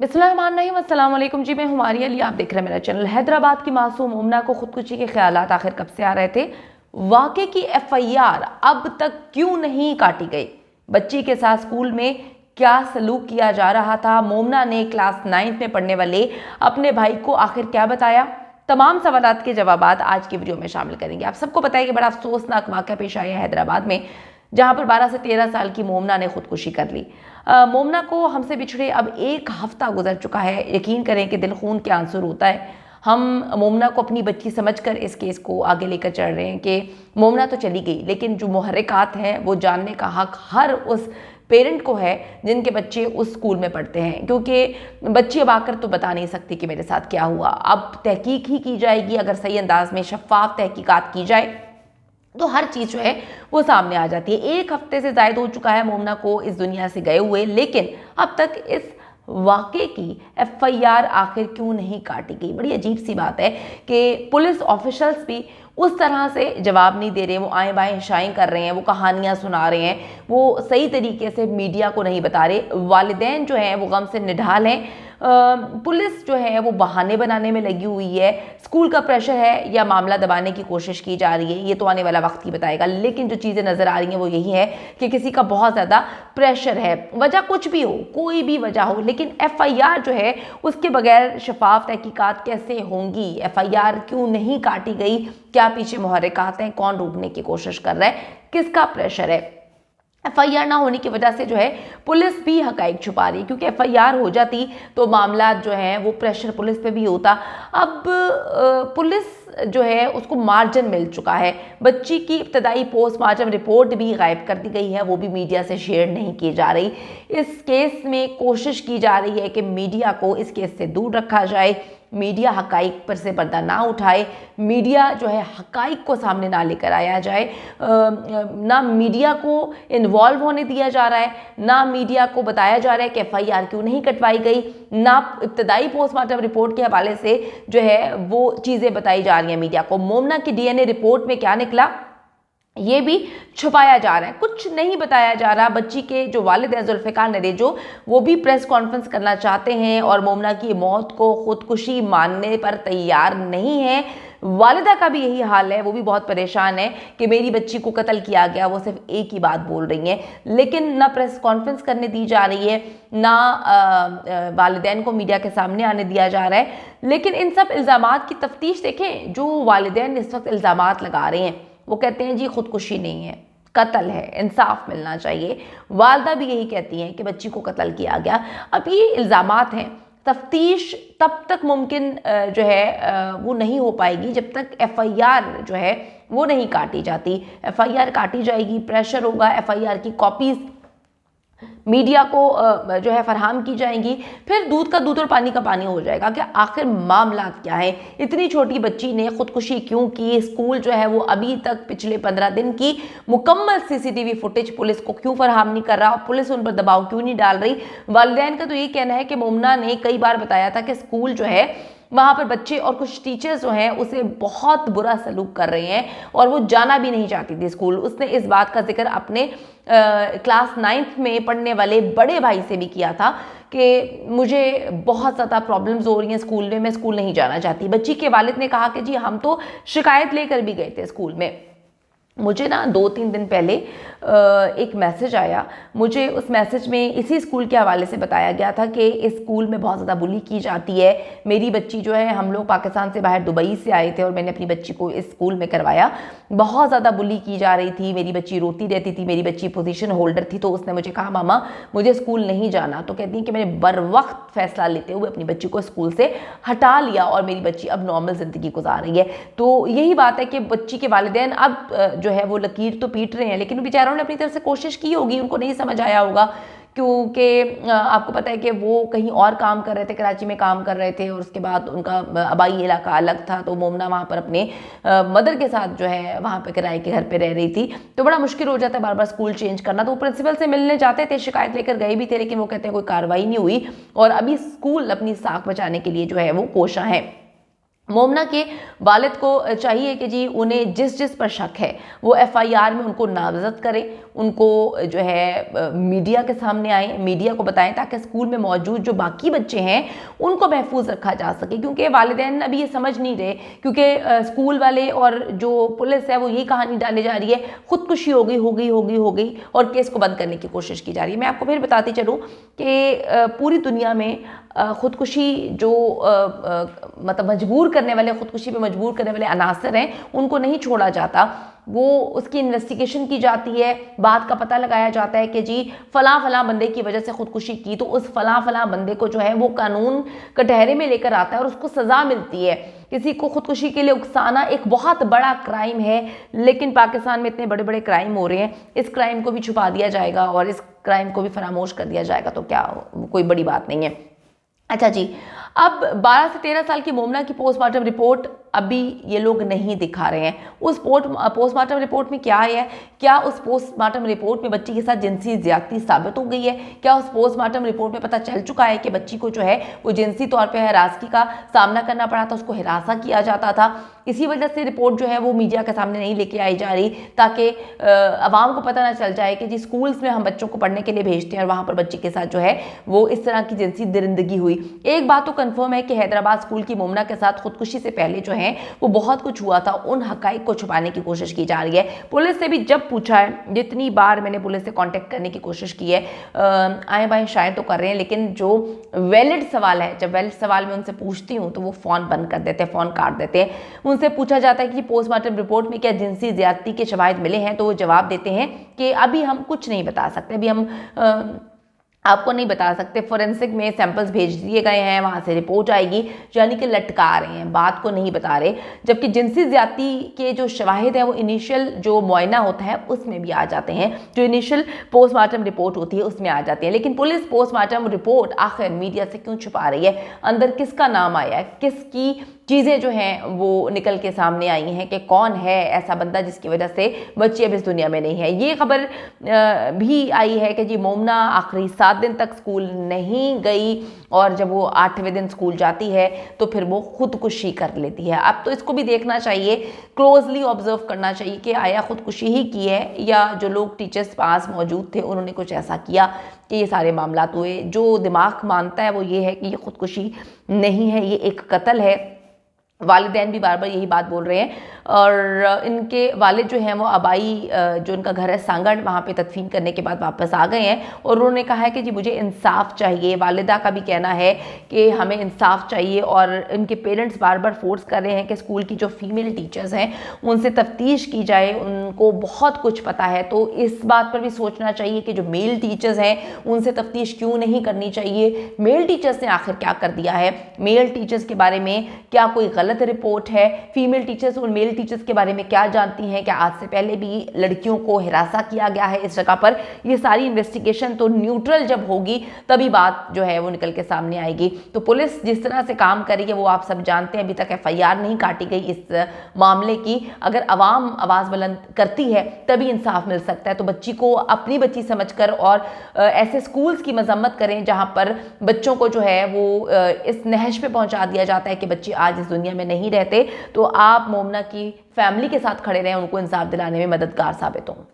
बिस्मिल्लाहिर्रहमानिर्रहीम, अस्सलाम वालेकुम जी। मैं हुमारी अली, आप देख रहे हैं मेरा चैनल। हैदराबाद की मासूम मोमना को खुदकुशी के ख्यालात आखिर कब से आ रहे थे? वाक़े की एफआईआर अब तक क्यों नहीं काटी गई? बच्ची के साथ स्कूल में क्या सलूक किया जा रहा था? मोमना ने क्लास 9th में पढ़ने वाले अपने भाई को आखिर क्या बताया? तमाम सवालात के जवाबात आज की वीडियो में शामिल करेंगे। आप सबको पता है कि बड़ा अफसोसनाक वाक़या पेश आया हैदराबाद में, जहां पर 12 से 13 साल की मोमना ने खुदकुशी कर ली। मोमना को हमसे बिछड़े अब एक हफ्ता गुजर चुका है। यकीन करें कि दिल खून के आंसू रोता है। हम मोमना को अपनी बच्ची समझकर इस केस को आगे लेकर चल रहे हैं कि मोमना तो चली गई, लेकिन जो मुहर्रिकात हैं वो जानने का हक हर उस पेरेंट को है जिनके बच्चे उस स्कूल में पढ़ते हैं, क्योंकि बच्ची अब आकर तो बता नहीं सकती कि मेरे साथ क्या हुआ। अब तहकीक ही की जाएगी। अगर सही अंदाज में शफाफ तहकीकात की जाए तो हर चीज़ जो है वो सामने आ जाती है। एक हफ्ते से ज़ायद हो चुका है मोमना को इस दुनिया से गए हुए, लेकिन अब तक इस वाक़े की एफआईआर आखिर क्यों नहीं काटी गई? बड़ी अजीब सी बात है कि पुलिस ऑफिशल्स भी उस तरह से जवाब नहीं दे रहे। वो आएँ बाएँ शाएँ कर रहे हैं, वो कहानियाँ सुना रहे हैं, वो सही तरीके से मीडिया को नहीं बता रहे। वालिदैन जो हैं वो गम से निढाल हैं। पुलिस जो है वो बहाने बनाने में लगी हुई है। स्कूल का प्रेशर है या मामला दबाने की कोशिश की जा रही है, ये तो आने वाला वक्त ही बताएगा। लेकिन जो चीज़ें नज़र आ रही हैं वो यही है कि किसी का बहुत ज़्यादा प्रेशर है। वजह कुछ भी हो, कोई भी वजह हो, लेकिन एफआईआर जो है उसके बगैर शफाफ तहकीकात कैसे होंगी? एफआईआर क्यों नहीं काटी गई? क्या पीछे मुहर्रिकात हैं? कौन रोकने की कोशिश कर रहा है? किसका प्रेशर है? एफआईआर ना होने की वजह से जो है पुलिस भी हकाइक छुपा रही है, क्योंकि एफआईआर हो जाती तो मामला जो है वो प्रेशर पुलिस पे भी होता। अब पुलिस जो है उसको मार्जिन मिल चुका है। बच्ची की इब्तदाई पोस्टमार्टम रिपोर्ट भी गायब कर दी गई है, वो भी मीडिया से शेयर नहीं की जा रही। इस केस में कोशिश की जा रही है कि मीडिया को इस केस से दूर रखा जाए, मीडिया हकाइक पर से पर्दा ना उठाए, मीडिया जो है हकाइक को सामने ना लेकर आया जाए। ना मीडिया को इन्वॉल्व होने दिया जा रहा है, ना मीडिया को बताया जा रहा है कि एफआईआर क्यों नहीं कटवाई गई, ना इब्तदाई पोस्टमार्टम रिपोर्ट के हवाले से जो है वो चीज़ें बताई जा रही हैं मीडिया को। मोमना की डीएनए रिपोर्ट में क्या निकला ये भी छुपाया जा रहा है, कुछ नहीं बताया जा रहा। बच्ची के जो वालिद हैं जुल्फ़िकार नरेजो, वो भी प्रेस कॉन्फ्रेंस करना चाहते हैं और मोमना की मौत को खुदकुशी मानने पर तैयार नहीं है। वालिदा का भी यही हाल है, वो भी बहुत परेशान है कि मेरी बच्ची को कत्ल किया गया। वो सिर्फ एक ही बात बोल रही हैं, लेकिन ना प्रेस कॉन्फ्रेंस करने दी जा रही है, ना वालिदैन को मीडिया के सामने आने दिया जा रहा है। लेकिन इन सब इल्ज़ामात की तफ्तीश देखें, जो वालिदैन इस वक्त इल्ज़ामात लगा रहे हैं वो कहते हैं जी खुदकुशी नहीं है, कत्ल है, इंसाफ मिलना चाहिए। वालदा भी यही कहती हैं कि बच्ची को कत्ल किया गया। अब ये इल्ज़ामात हैं, तफ्तीश तब तक मुमकिन जो है वो नहीं हो पाएगी जब तक एफआईआर जो है वो नहीं काटी जाती। एफआईआर काटी जाएगी, प्रेशर होगा, एफआईआर की कॉपीज़ मीडिया को जो है फरहम की जाएंगी, फिर दूध का दूध और पानी का पानी हो जाएगा कि आखिर मामला क्या है। इतनी छोटी बच्ची ने खुदकुशी क्यों की? स्कूल जो है वो अभी तक पिछले 15 दिन की मुकम्मल सीसीटीवी फुटेज पुलिस को क्यों फरहम नहीं कर रहा? पुलिस उन पर दबाव क्यों नहीं डाल रही? वालिदैन का तो ये कहना है कि मोमना ने कई बार बताया था कि स्कूल जो है वहाँ पर बच्चे और कुछ टीचर्स जो हैं उसे बहुत बुरा सलूक कर रहे हैं और वो जाना भी नहीं चाहती थी स्कूल। उसने इस बात का जिक्र अपने क्लास 9th में पढ़ने वाले बड़े भाई से भी किया था कि मुझे बहुत ज़्यादा प्रॉब्लम्स हो रही हैं स्कूल में, मैं स्कूल नहीं जाना चाहती। बच्ची के वालिद ने कहा कि जी हम तो शिकायत लेकर भी गए थे स्कूल में। मुझे ना 2-3 दिन पहले एक मैसेज आया। मुझे उस मैसेज में इसी स्कूल के हवाले से बताया गया था कि इस स्कूल में बहुत ज़्यादा बुली की जाती है। मेरी बच्ची जो है, हम लोग पाकिस्तान से बाहर दुबई से आए थे और मैंने अपनी बच्ची को इस स्कूल में करवाया। बहुत ज़्यादा बुली की जा रही थी, मेरी बच्ची रोती रहती थी, मेरी बच्ची पोजीशन होल्डर थी। तो उसने मुझे कहा मामा मुझे स्कूल नहीं जाना। तो कहती हैं कि मैंने बर वक्त फ़ैसला लेते हुए अपनी बच्ची को स्कूल से हटा लिया और मेरी बच्ची अब नॉर्मल ज़िंदगी गुजार रही है। तो यही बात है कि बच्ची के वालिदैन अब जो है वो लकीर तो पीट रहे हैं, लेकिन बेचारों ने अपनी तरफ से कोशिश की होगी, उनको नहीं समझ आया होगा, क्योंकि आपको पता है कि वो कहीं और काम कर रहे थे, कराची में काम कर रहे थे और उसके बाद उनका आबाई इलाका अलग था। तो मोमना वहाँ पर अपने मदर के साथ जो है वहाँ पे किराए के घर पे रह रही थी। तो बड़ा मुश्किल हो जाता है बार बार स्कूल चेंज करना। तो वो प्रिंसिपल से मिलने जाते थे, शिकायत लेकर गए भी थे, लेकिन वो कहते हैं कोई कार्रवाई नहीं हुई और अभी स्कूल अपनी साख बचाने के लिए जो है वो कोशा है। मोमना के वालिद को चाहिए कि जी उन्हें जिस जिस पर शक है वो एफआईआर में उनको नामजद करें, उनको जो है मीडिया के सामने आए, मीडिया को बताएं, ताकि स्कूल में मौजूद जो बाकी बच्चे हैं उनको महफूज रखा जा सके। क्योंकि वालिदैन अभी ये समझ नहीं रहे, क्योंकि स्कूल वाले और जो पुलिस है वो यही कहानी डाली जा रही है, खुदकुशी हो गई और केस को बंद करने की कोशिश की जा रही है। मैं आपको फिर बताती चलूँ कि पूरी दुनिया में खुदकुशी जो मतलब मजबूर करने वाले, खुदकुशी पे मजबूर करने वाले अनासर हैं, उनको नहीं छोड़ा जाता। वो उसकी इन्वेस्टिगेशन की जाती है, बात का पता लगाया जाता है कि जी फलां बंदे की वजह से खुदकुशी की, तो उस फलां बंदे को जो है वो कानून कटहरे में लेकर आता है और उसको सज़ा मिलती है। किसी को खुदकुशी के लिए उकसाना एक बहुत बड़ा क्राइम है, लेकिन पाकिस्तान में इतने बड़े बड़े क्राइम हो रहे हैं, इस क्राइम को भी छुपा दिया जाएगा और इस क्राइम को भी फरामोश कर दिया जाएगा, तो क्या कोई बड़ी बात नहीं है। अच्छा जी, अब 12 से 13 साल की मोमना की पोस्टमार्टम रिपोर्ट अभी ये लोग नहीं दिखा रहे हैं। उस पोस्टमार्टम रिपोर्ट में क्या है? क्या उस पोस्टमार्टम रिपोर्ट में बच्ची के साथ जिनसी ज्यादती साबित हो गई है? क्या उस पोस्टमार्टम रिपोर्ट में पता चल चुका है कि बच्ची को जो है वो जिनसी तौर पे हरासगी का सामना करना पड़ा था, उसको हिरासा किया जाता था? इसी वजह से रिपोर्ट जो है वो मीडिया के सामने नहीं लेके आई जा रही, ताकि आवाम को पता ना चल जाए कि जी स्कूल्स में हम बच्चों को पढ़ने के लिए भेजते हैं और वहाँ पर बच्ची के साथ जो है वो इस तरह की जिनसी दरिंदगी हुई। एक बात तो कंफर्म है कि हैदराबाद स्कूल की मोमना के साथ खुदकुशी से पहले जो है वो बहुत कुछ हुआ था, उन हकाइक को छुपाने की कोशिश की जा रही है। पुलिस से भी जब पूछा है, जितनी बार मैंने पुलिस से कांटेक्ट करने की कोशिश की है, आए बाएं शायद तो कर रहे हैं, लेकिन जो वैलिड सवाल है, जब वैलिड सवाल मैं उनसे पूछती हूँ तो वो फ़ोन बंद कर देते हैं, फ़ोन काट देते हैं। उनसे पूछा जाता है कि पोस्टमार्टम रिपोर्ट में क्या जिनसी ज्यादती के शवाहिद मिले हैं, तो वो जवाब देते हैं कि अभी हम कुछ नहीं बता सकते, अभी हम आपको नहीं बता सकते। फोरेंसिक में सैंपल्स भेज दिए गए हैं, वहाँ से रिपोर्ट आएगी, यानी कि लटका रहे हैं, बात को नहीं बता रहे। जबकि जिनसी ज्यादती के जो शवाहिद हैं वो इनिशियल जो मुआयना होता है उसमें भी आ जाते हैं, जो इनिशियल पोस्टमार्टम रिपोर्ट होती है उसमें आ जाती है। लेकिन पुलिस पोस्टमार्टम रिपोर्ट आखिर मीडिया से क्यों छुपा रही है? अंदर किसका नाम आया है, किसकी चीज़ें जो हैं वो निकल के सामने आई हैं कि कौन है ऐसा बंदा जिसकी वजह से बच्ची अब इस दुनिया में नहीं है। ये खबर भी आई है कि जी मोमना आखिरी 7 दिन तक स्कूल नहीं गई और जब वो 8वें दिन स्कूल जाती है तो फिर वो खुदकुशी कर लेती है। अब तो इसको भी देखना चाहिए, क्लोजली ऑब्जर्व करना चाहिए कि आया खुदकुशी ही की है या जो लोग टीचर्स पास मौजूद थे उन्होंने कुछ ऐसा किया कि ये सारे मामला हुए। जो दिमाग मानता है वो ये है कि ये खुदकुशी नहीं है, ये एक कत्ल है। वालिदैन भी बार बार यही बात बोल रहे हैं और इनके वालिद जो हैं वो आबाई जो इनका घर है सांगड़, वहाँ पे तदफीन करने के बाद वापस आ गए हैं और उन्होंने कहा है कि जी मुझे इंसाफ चाहिए। वालिदा का भी कहना है कि हमें इंसाफ चाहिए और इनके पेरेंट्स बार बार फोर्स कर रहे हैं कि स्कूल की जो फीमेल टीचर्स हैं उनसे तफ्तीश की जाए, उनको बहुत कुछ पता है। तो इस बात पर भी सोचना चाहिए कि जो मेल टीचर्स हैं उनसे तफ्तीश क्यों नहीं करनी चाहिए? मेल टीचर्स ने आखिर क्या कर दिया है? मेल टीचर्स के बारे में क्या कोई गलत रिपोर्ट है? फीमेल टीचर्स और मेल टीचर्स के बारे में क्या जानती हैं? क्या आज से पहले भी लड़कियों को हिरासा किया गया है इस जगह पर? ये सारी इन्वेस्टिगेशन तो न्यूट्रल जब होगी तभी बात जो है वो निकल के सामने आएगी। तो पुलिस जिस तरह से काम कर रही है वो आप सब जानते हैं। अभी तक एफआईआर नहीं काटी गई इस मामले की। अगर अवाम आवाज़ बुलंद करती है तभी इंसाफ मिल सकता है। तो बच्ची को अपनी बच्ची समझकर और ऐसे स्कूल्स की मजम्मत करें जहाँ पर बच्चों को जो है वो इस नहज पे पहुँचा दिया जाता है कि बच्चे आज इस दुनिया में नहीं रहते। तो आप मोमना की फैमिली के साथ खड़े रहें, उनको इंसाफ दिलाने में मददगार साबित हों।